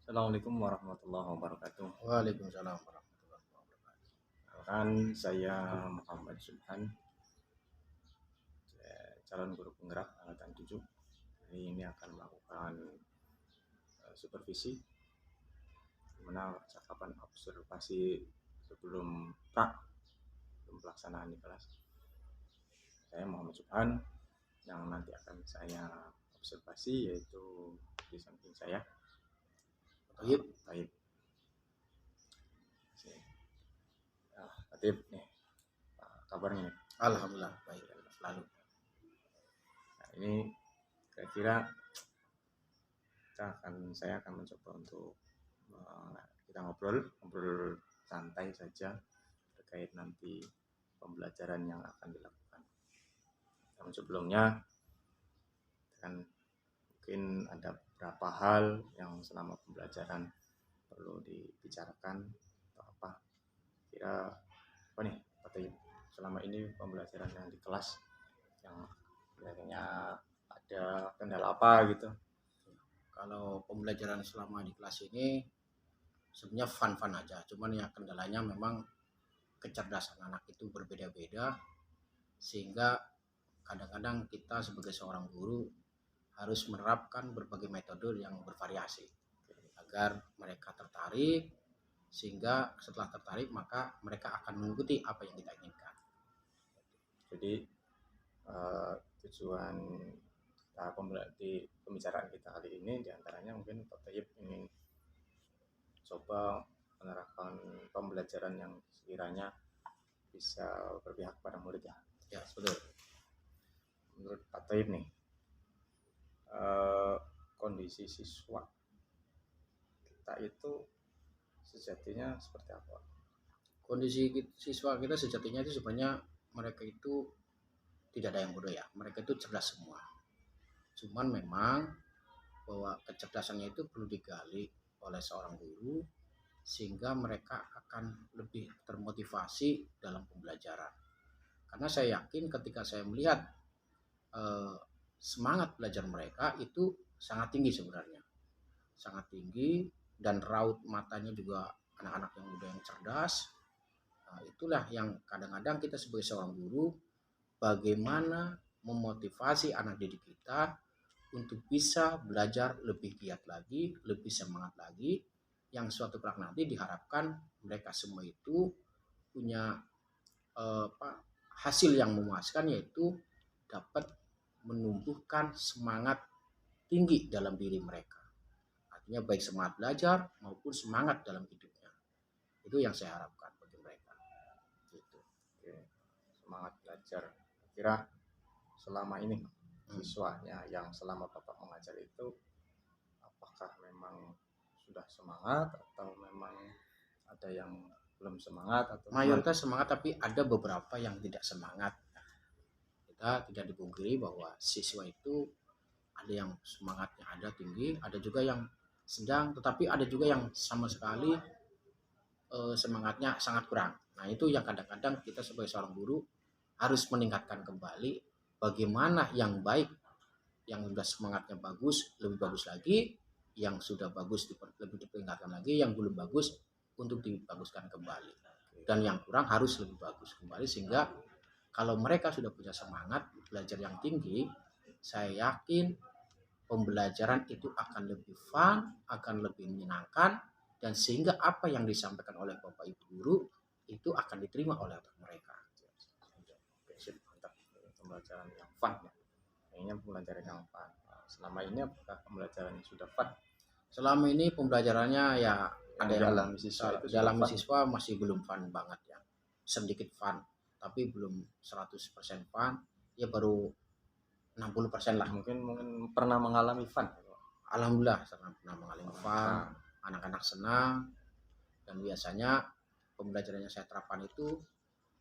Assalamualaikum warahmatullahi wabarakatuh. Waalaikumsalam warahmatullahi wabarakatuh. Kan saya Muhammad Subhan, calon guru penggerak angkatan 7. Hari ini akan melakukan supervisi, di mana percakapan observasi sebelum pelaksanaan di kelas. Saya Muhammad Subhan, yang nanti akan saya observasi yaitu di samping saya. Baik. Baik. Baik nih, kabarnya. Alhamdulillah baik selalu. Nah, ini kira-kira saya akan mencoba untuk kita ngobrol santai saja terkait nanti pembelajaran yang akan dilakukan. Yang sebelumnya kan mungkin ada beberapa hal yang selama pembelajaran perlu dibicarakan atau apa. Kira apa nih Pak Tayyib, selama ini pembelajaran yang di kelas yang biasanya ada kendala apa gitu? Kalau pembelajaran selama di kelas ini sebenarnya fun aja, cuman ya kendalanya memang kecerdasan anak itu berbeda-beda, sehingga kadang-kadang kita sebagai seorang guru harus menerapkan berbagai metode yang bervariasi agar mereka tertarik, sehingga setelah tertarik maka mereka akan mengikuti apa yang kita inginkan. Jadi tujuan di pembicaraan kita kali ini diantaranya mungkin Pak Tayyib ingin coba menerapkan pembelajaran yang sekiranya bisa berpihak pada murid ya. Ya betul. Menurut Pak Tayyib nih, kondisi siswa kita itu sejatinya seperti apa? Kondisi siswa kita sejatinya itu sebenarnya mereka itu tidak ada yang bodoh ya, mereka itu cerdas semua. Cuman memang bahwa kecerdasannya itu perlu digali oleh seorang guru sehingga mereka akan lebih termotivasi dalam pembelajaran. Karena saya yakin ketika saya melihat semangat belajar mereka itu sangat tinggi sebenarnya, sangat tinggi, dan raut matanya juga anak-anak yang muda yang cerdas. Nah, itulah yang kadang-kadang kita sebagai seorang guru bagaimana memotivasi anak didik kita untuk bisa belajar lebih giat lagi, lebih semangat lagi, yang suatu kelak nanti diharapkan mereka semua itu punya hasil yang memuaskan, yaitu dapat menumbuhkan semangat tinggi dalam diri mereka. Artinya baik semangat belajar maupun semangat dalam hidupnya. Itu yang saya harapkan bagi mereka. Gitu. Oke, semangat belajar. Kira selama ini siswanya yang selama Bapak mengajar itu apakah memang sudah semangat atau memang ada yang belum semangat atau mayoritas semangat, tapi ada beberapa yang tidak semangat. Kita tidak dipungkiri bahwa siswa itu ada yang semangatnya ada tinggi, ada juga yang sedang, tetapi ada juga yang sama sekali semangatnya sangat kurang. Nah itu yang kadang-kadang kita sebagai seorang guru harus meningkatkan kembali bagaimana yang baik, yang sudah semangatnya bagus lebih bagus lagi, yang sudah bagus lebih ditingkatkan lagi, yang belum bagus untuk dibaguskan kembali, dan yang kurang harus lebih bagus kembali, sehingga kalau mereka sudah punya semangat belajar yang tinggi, saya yakin pembelajaran itu akan lebih fun, akan lebih menyenangkan, dan sehingga apa yang disampaikan oleh Bapak Ibu guru itu akan diterima oleh mereka. mantap, pembelajaran yang fun ya. Kayaknya pembelajaran yang fun. Selama ini apakah pembelajaran sudah fun? Selama ini pembelajarannya ya ada yang dalam siswa itu dalam siswa masih belum fun banget ya. Sedikit fun, tapi belum 100% fun. Ya baru 60% lah. Mungkin pernah mengalami fun. Alhamdulillah pernah mengalami fun. Anak-anak senang, dan biasanya pembelajaran yang saya terapkan itu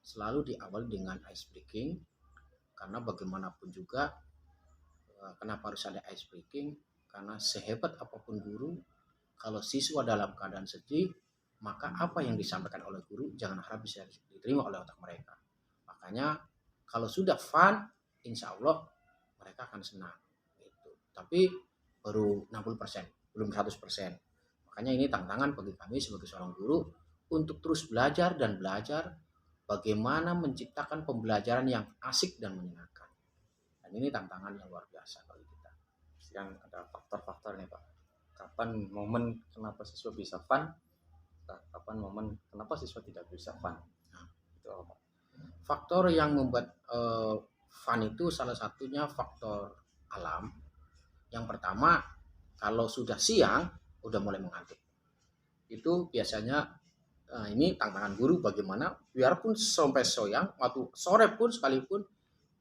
selalu diawali dengan ice breaking, karena bagaimanapun juga kenapa harus ada ice breaking, karena sehebat apapun guru, kalau siswa dalam keadaan sedih, maka apa yang disampaikan oleh guru jangan harap bisa diterima oleh otak mereka. Makanya kalau sudah fun, insya Allah mereka akan senang gitu. Tapi baru 60%, belum 100%. Makanya ini tantangan bagi kami sebagai seorang guru untuk terus belajar dan belajar bagaimana menciptakan pembelajaran yang asik dan menyenangkan. Dan ini tantangan yang luar biasa bagi kita. Yang ada faktor-faktor nih Pak. Kapan momen kenapa siswa bisa fun? Kapan momen kenapa siswa tidak bisa fun? Nah, itu apa Pak? Faktor yang membuat fun itu salah satunya faktor alam. Yang pertama, kalau sudah siang udah mulai mengantuk. Itu biasanya ini tantangan guru bagaimana biarpun sampai siang atau sore pun sekalipun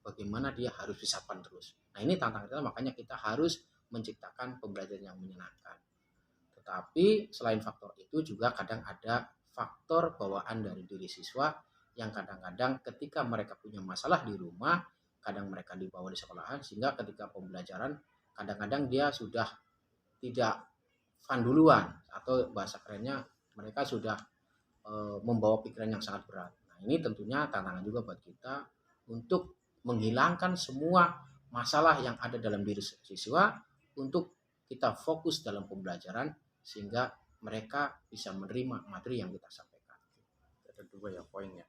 bagaimana dia harus bisa fun terus. Nah ini tantangan kita, makanya kita harus menciptakan pembelajaran yang menyenangkan. Tetapi selain faktor itu juga kadang ada faktor bawaan dari diri siswa yang kadang-kadang ketika mereka punya masalah di rumah, kadang mereka dibawa di sekolahan sehingga ketika pembelajaran kadang-kadang dia sudah tidak fun duluan atau bahasa kerennya mereka sudah membawa pikiran yang sangat berat. Nah, ini tentunya tantangan juga buat kita untuk menghilangkan semua masalah yang ada dalam diri siswa untuk kita fokus dalam pembelajaran sehingga mereka bisa menerima materi yang kita sampaikan. Ada dua ya poinnya.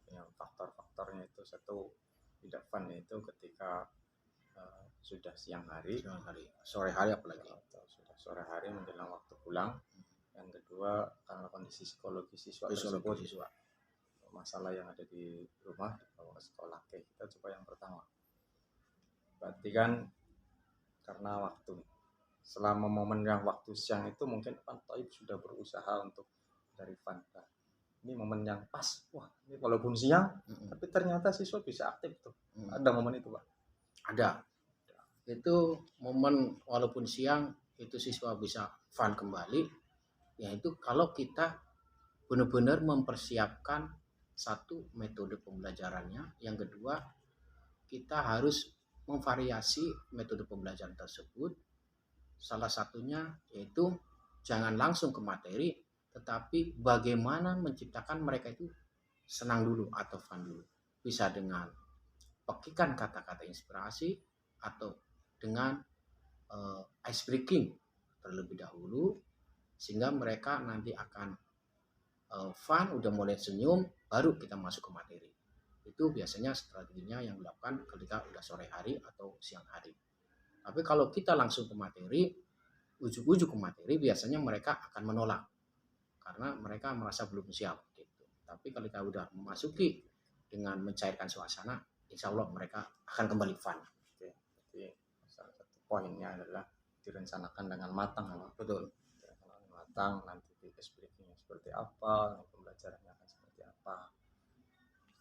Yang faktor-faktornya itu satu tidak fun yaitu ketika sudah siang hari, sore hari apalagi atau sudah sore hari menjelang waktu pulang. Yang kedua karena kondisi psikologi siswa tersebut, masalah yang ada di rumah dibawa ke sekolah. Oke, kita coba yang pertama. Berarti kan karena waktu. Selama momen yang waktu siang itu mungkin Pak Toib sudah berusaha untuk dari fun. Nah, ini momen yang pas. Wah, ini walaupun siang, tapi ternyata siswa bisa aktif tuh. Ada momen itu Pak? Ada. Itu momen walaupun siang itu siswa bisa fun kembali. Yaitu kalau kita benar-benar mempersiapkan satu metode pembelajarannya, yang kedua kita harus memvariasi metode pembelajaran tersebut. Salah satunya yaitu jangan langsung ke materi, tetapi bagaimana menciptakan mereka itu senang dulu atau fun dulu. Bisa dengan pekikan kata-kata inspirasi atau dengan ice breaking terlebih dahulu sehingga mereka nanti akan fun, udah mulai senyum, baru kita masuk ke materi. Itu biasanya strateginya yang dilakukan ketika udah sore hari atau siang hari. Tapi kalau kita langsung ke materi, ujuk-ujuk ke materi, biasanya mereka akan menolak karena mereka merasa belum siap. Gitu. Tapi kalau kita udah memasuki dengan mencairkan suasana, insya Allah mereka akan kembali fun. Oke, jadi salah satu poinnya adalah direncanakan dengan matang, betul. Direncanakan matang, nanti speakingnya seperti apa, pembelajarannya akan seperti apa.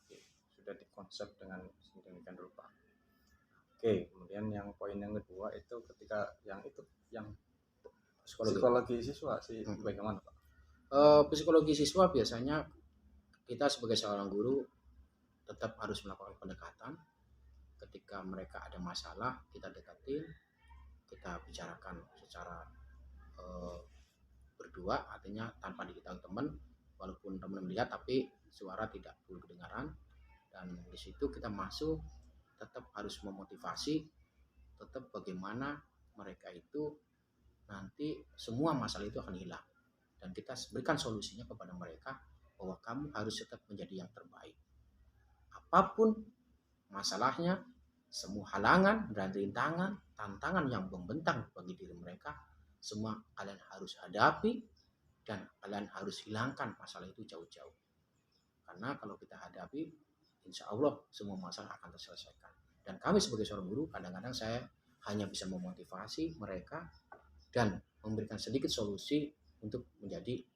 Oke, sudah dikonsep dengan sedemikian rupa. Oke, kemudian yang poin yang kedua itu ketika yang psikologi siswa sih bagaimana Pak? Psikologi siswa biasanya kita sebagai seorang guru tetap harus melakukan pendekatan. Ketika mereka ada masalah, kita dekatin, kita bicarakan secara berdua, artinya tanpa diketahui teman, walaupun teman melihat tapi suara tidak perlu kedengaran. Dan di situ kita masuk, tetap harus memotivasi, tetap bagaimana mereka itu nanti semua masalah itu akan hilang. Dan kita berikan solusinya kepada mereka bahwa kamu harus tetap menjadi yang terbaik. Apapun masalahnya, semua halangan dan rintangan, tantangan yang membentang bagi diri mereka, semua kalian harus hadapi dan kalian harus hilangkan masalah itu jauh-jauh. Karena kalau kita hadapi, insya Allah semua masalah akan terselesaikan. Dan kami sebagai seorang guru, kadang-kadang saya hanya bisa memotivasi mereka dan memberikan sedikit solusi untuk menjadi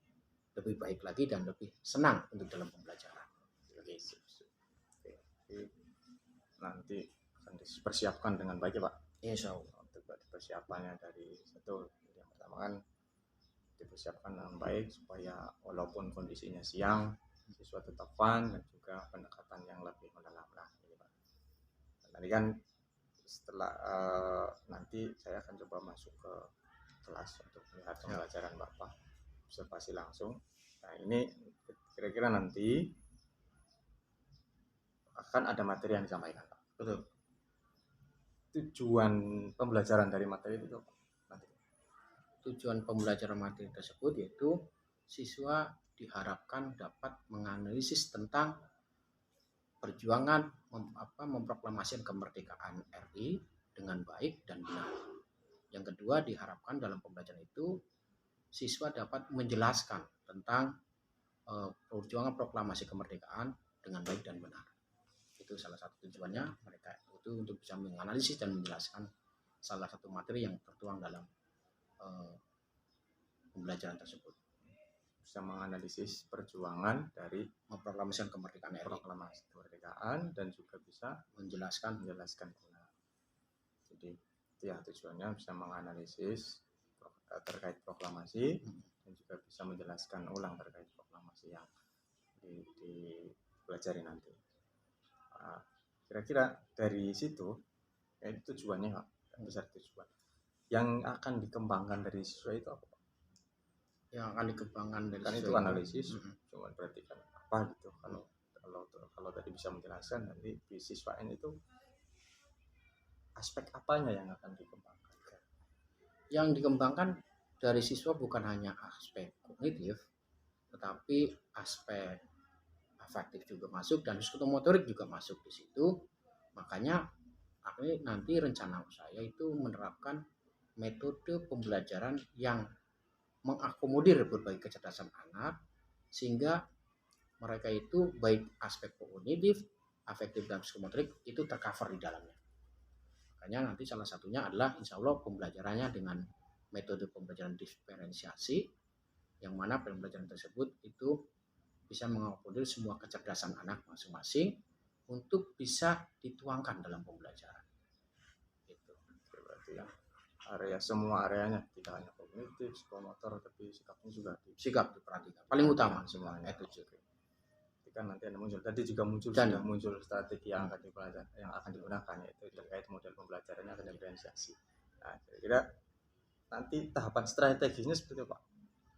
lebih baik lagi dan lebih senang untuk dalam pembelajaran. Oke. Nanti akan dipersiapkan dengan baik ya Pak? Insya Allah. Untuk persiapannya dari satu yang pertama kan dipersiapkan dengan baik supaya walaupun kondisinya siang siswa tetap fun dan juga pendekatan yang lebih mendalam lah gitu Pak. Tadi kan setelah nanti saya akan coba masuk ke kelas untuk melihat pembelajaran Bapak, observasi langsung. Nah ini kira-kira nanti akan ada materi yang disampaikan Pak. Betul. Tujuan pembelajaran dari materi itu nanti tujuan pembelajaran materi tersebut yaitu siswa diharapkan dapat menganalisis tentang perjuangan memproklamasikan kemerdekaan RI dengan baik dan benar. Yang kedua, diharapkan dalam pembelajaran itu siswa dapat menjelaskan tentang perjuangan proklamasi kemerdekaan dengan baik dan benar. Itu salah satu tujuannya mereka itu untuk bisa menganalisis dan menjelaskan salah satu materi yang tertuang dalam pembelajaran tersebut. Bisa menganalisis perjuangan dari Memproklamasikan kemerdekaan RI, proklamasi kemerdekaan, dan juga bisa menjelaskan benar. Jadi itu ya tujuannya, bisa menganalisis terkait proklamasi dan juga bisa menjelaskan ulang terkait proklamasi yang dipelajari nanti. Kira-kira dari situ itu tujuannya Pak, besar tujuan. Yang akan dikembangkan dari siswa itu apa? Yang akan dikembangkan dari kan itu analisis, cuman berarti kan apa gitu. Kalau tadi bisa menjelaskan, nanti di siswain itu aspek apanya yang akan dikembangkan? Yang dikembangkan dari siswa bukan hanya aspek kognitif, tetapi aspek afektif juga masuk dan psikomotorik juga masuk di situ. Makanya nanti rencana saya itu menerapkan metode pembelajaran yang mengakomodir berbagai kecerdasan anak, sehingga mereka itu baik aspek kognitif, afektif, dan psikomotorik itu tercover di dalamnya. Makanya nanti salah satunya adalah insya Allah pembelajarannya dengan metode pembelajaran diferensiasi, yang mana pembelajaran tersebut itu bisa mengakomodir semua kecerdasan anak masing-masing untuk bisa dituangkan dalam pembelajaran. Itu berarti ya semua areanya, tidak hanya kognitif, psikomotor, tapi sikapnya juga diperhatikan. Paling utama semuanya itu juga. Kan nanti ada muncul, tadi juga muncul strategi yang akan digunakan, yaitu terkait model pembelajarannya akan diferensiasi. Nah, kira-kira nanti tahapan strateginya seperti apa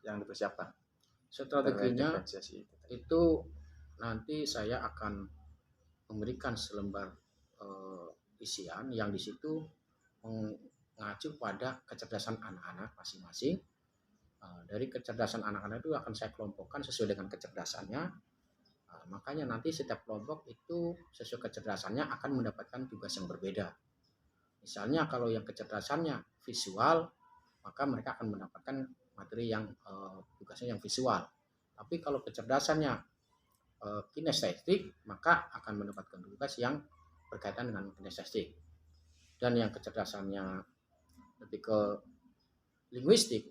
yang dipersiapkan? Strateginya itu nanti saya akan memberikan selembar isian yang di situ mengacu pada kecerdasan anak-anak masing-masing. Dari kecerdasan anak-anak itu akan saya kelompokkan sesuai dengan kecerdasannya. Makanya nanti setiap kelompok itu sesuai kecerdasannya akan mendapatkan tugas yang berbeda. Misalnya kalau yang kecerdasannya visual, maka mereka akan mendapatkan materi yang tugasnya yang visual. Tapi kalau kecerdasannya kinestetik, maka akan mendapatkan tugas yang berkaitan dengan kinestetik. Dan yang kecerdasannya lebih ke linguistik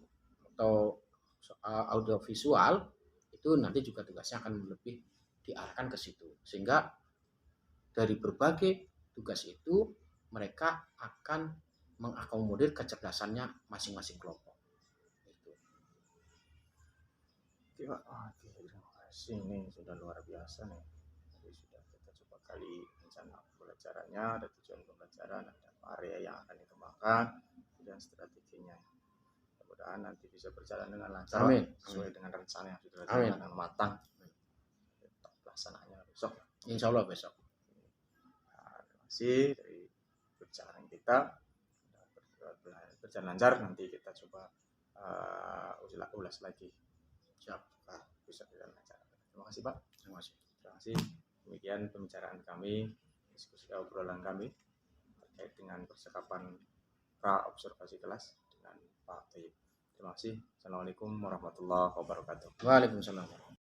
atau audiovisual, itu nanti juga tugasnya akan lebih diarahkan ke situ, sehingga dari berbagai tugas itu mereka akan mengakomodir kecerdasannya masing-masing kelompok. Itu. Terima kasih, ini sudah luar biasa nih. Jadi sudah kita coba kali rencana pembelajarannya, ada tujuan pembelajaran, ada area yang akan dikembangkan, dan strateginya. Mudah-mudahan nanti bisa berjalan dengan lancar, sesuai dengan rencana yang sudah dilakukan dengan matang. Pelaksanaannya besok. Insya Allah besok. Nah, terima kasih dari perjalanan kita, berjalan lancar. Nanti kita coba ulas lagi. Siap, bisa berjalan lancar. Terima kasih Pak. Terima kasih. Terima kasih. Demikian pembicaraan kami, diskusi obrolan kami terkait dengan percakapan pra observasi kelas dengan Pak Tayyib. Terima kasih. Assalamualaikum warahmatullahi wabarakatuh. Waalaikumsalam.